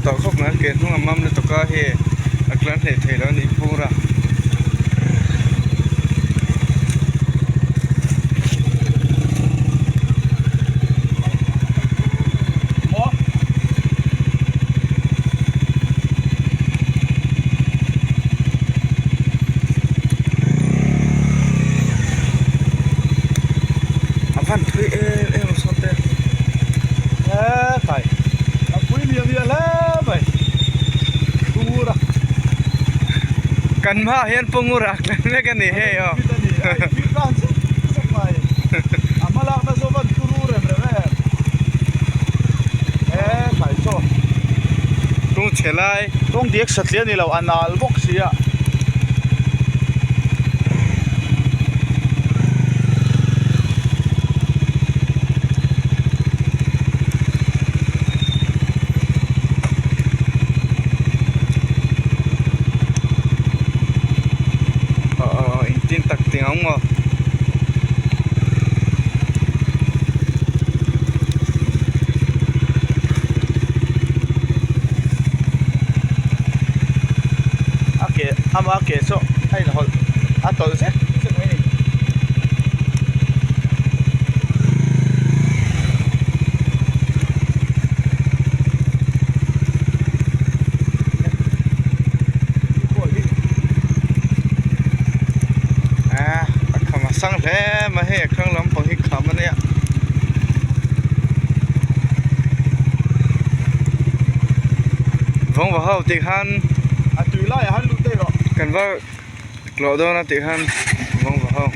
ต่อครบนะเกณฑ์ทุ่งมั่มเลยตก็เฮอักลันเทแล้วนี่พูระพันทุยมันสดเลยไปคุยเมียแล้วไปตูระกันมาเห็นปงูรักนั่นกันนี่เฮ้ยอ๋อพี่ร้านสักไปมาลักนะโซบันตูรูเรมไปโซตรงเฉลยตรงเด็กสัตว์เลี้ยงนี่เราอันนัลบ็อกเสียtin tak ting ang mo ake so ai na hol atol se mai ni sang thế mà hệ khang lắm bằng hít khám anh ạ vong vào hậu tiệt han tùy lại han lúc đây rồi cần vào lộ đâu là tiệt han vong vào hậu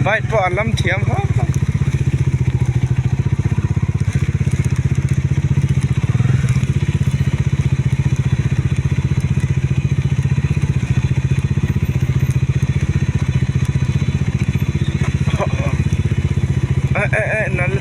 vài bỏ lắm thiếm hếtนั่น